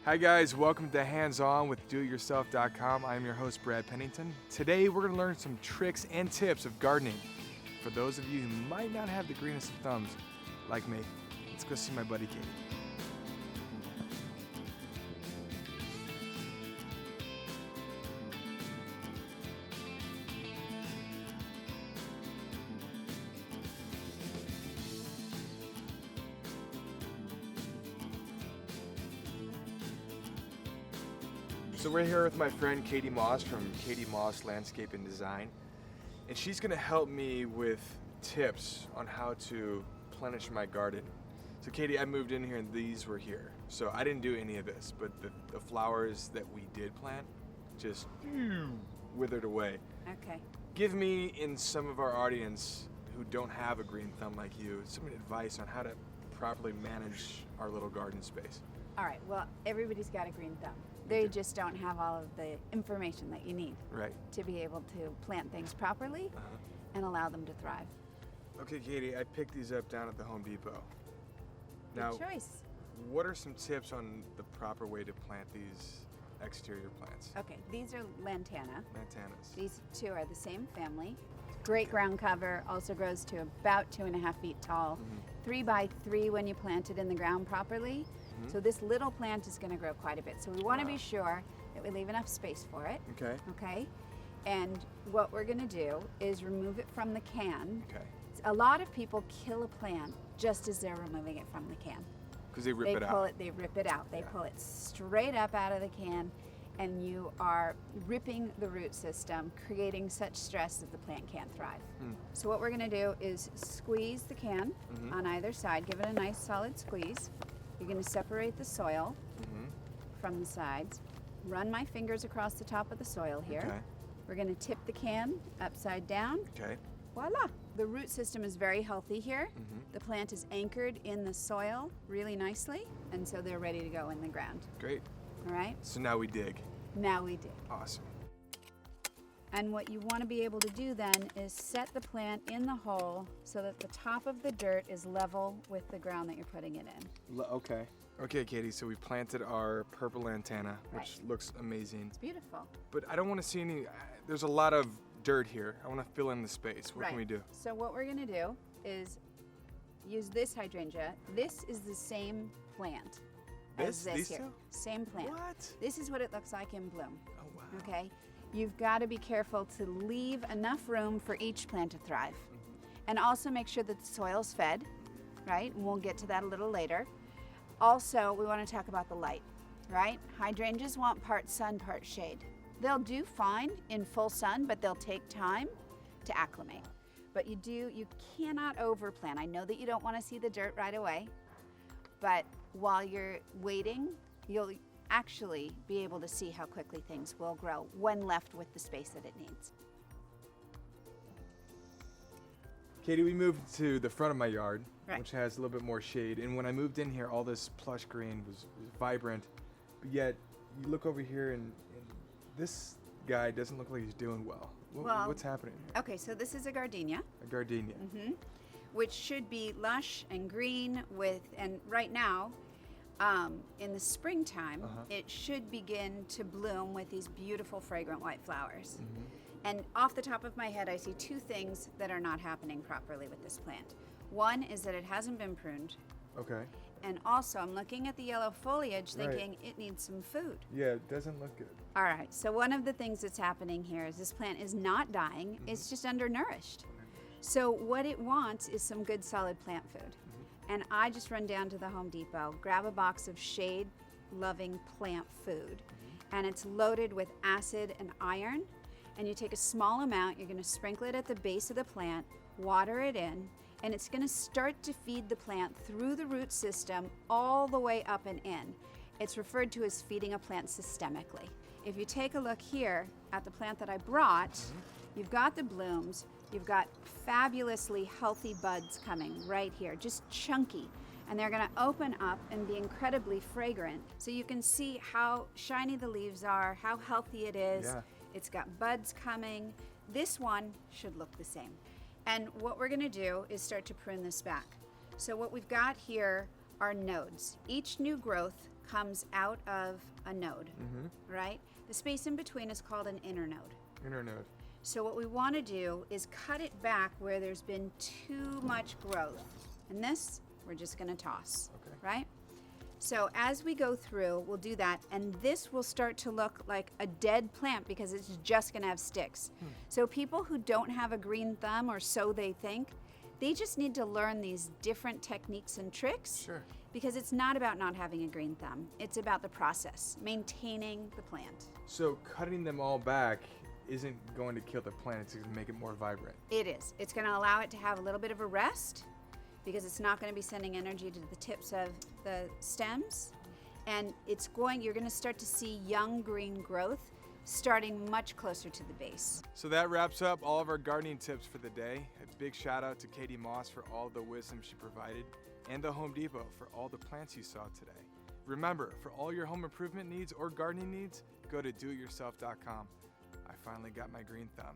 Hi guys, welcome to Hands On with DoItYourself.com. I'm your host, Brad Pennington. Today we're going to learn some tricks and tips of gardening for those of you who might not have the greenest of thumbs like me. Let's go see my buddy Katie. So we're here with my friend Katie Moss from Katie Moss Landscape and Design, and she's going to help me with tips on how to replenish my garden. So Katie, I moved in here and these were here. So I didn't do any of this, but the flowers that we did plant just withered away. Okay. Give me, in some of our audience who don't have a green thumb like you, some advice on how to properly manage our little garden space. All right, well, everybody's got a green thumb. They just don't have all of the information that you need to be able to plant things properly and allow them to thrive. Okay, Katie, I picked these up down at the Home Depot. Now, Good choice. what are some tips on the proper way to plant these exterior plants? Okay, these are Lantana. Lantanas. These two are the same family. Great ground cover, also grows to about 2.5 feet tall. 3 by 3 when you plant it in the ground properly. So this little plant is going to grow quite a bit. So we want to be sure that we leave enough space for it. Okay. Okay. And what we're going to do is remove it from the can. Okay. A lot of people kill a plant just as they're removing it from the can. Because they rip it out. They rip it out. They pull it straight up out of the can, and you are ripping the root system, creating such stress that the plant can't thrive. So what we're going to do is squeeze the can on either side. Give it a nice solid squeeze. You're going to separate the soil from the sides. Run my fingers across the top of the soil here. Okay. We're going to tip the can upside down. Okay. Voila! The root system is very healthy here. The plant is anchored in the soil really nicely, and so they're ready to go in the ground. Great. All right? So now we dig. Now we dig. Awesome. And what you want to be able to do then is set the plant in the hole so that the top of the dirt is level with the ground that you're putting it in. Okay. Okay, Katie, so we planted our purple lantana, which looks amazing. It's beautiful. But I don't want to see any, there's a lot of dirt here. I want to fill in the space. What can we do? So what we're going to do is use this hydrangea. This is the same plant as this These here. two? Same plant. What? This is what it looks like in bloom. Oh, wow. Okay? You've got to be careful to leave enough room for each plant to thrive. And also make sure that the soil's fed, right? And we'll get to that a little later. Also, we want to talk about the light, right? Hydrangeas want part sun, part shade. They'll do fine in full sun, but they'll take time to acclimate. But you cannot overplant. I know that you don't want to see the dirt right away, but while you're waiting, you'll actually be able to see how quickly things will grow when left with the space that it needs. Katie, we moved to the front of my yard, Right. which has a little bit more shade. And when I moved in here, all this plush green was vibrant. But yet, you look over here and this guy doesn't look like he's doing well. What's happening here? Okay, so this is a gardenia, A gardenia. which should be lush and green and right now, in the springtime, it should begin to bloom with these beautiful fragrant white flowers. And off the top of my head, I see two things that are not happening properly with this plant. One is that it hasn't been pruned. Okay. And also, I'm looking at the yellow foliage thinking it needs some food. Yeah, it doesn't look good. All right, so one of the things that's happening here is this plant is not dying, it's just undernourished. So what it wants is some good solid plant food. And I just run down to the Home Depot, grab a box of shade-loving plant food, and it's loaded with acid and iron. And you take a small amount, you're gonna sprinkle it at the base of the plant, water it in, and it's gonna start to feed the plant through the root system all the way up and in. It's referred to as feeding a plant systemically. If you take a look here at the plant that I brought, you've got the blooms, you've got fabulously healthy buds coming right here, just chunky. And they're gonna open up and be incredibly fragrant. So you can see how shiny the leaves are, how healthy it is. Yeah. It's got buds coming. This one should look the same. And what we're gonna do is start to prune this back. So what we've got here are nodes. Each new growth comes out of a node, right? The space in between is called an inner node. Inner node. So what we want to do is cut it back where there's been too much growth. And this, we're just going to toss, right? So as we go through, we'll do that, and this will start to look like a dead plant because it's just going to have sticks. So people who don't have a green thumb, or so they think, they just need to learn these different techniques and tricks. Sure. Because it's not about not having a green thumb. It's about the process, maintaining the plant. So cutting them all back isn't going to kill the plant, it's going to make it more vibrant. It is. It's going to allow it to have a little bit of a rest because it's not going to be sending energy to the tips of the stems. And you're going to start to see young green growth starting much closer to the base. So that wraps up all of our gardening tips for the day. A big shout out to Katie Moss for all the wisdom she provided, and the Home Depot for all the plants you saw today. Remember, for all your home improvement needs or gardening needs, go to DoItYourself.com. I finally got my green thumb.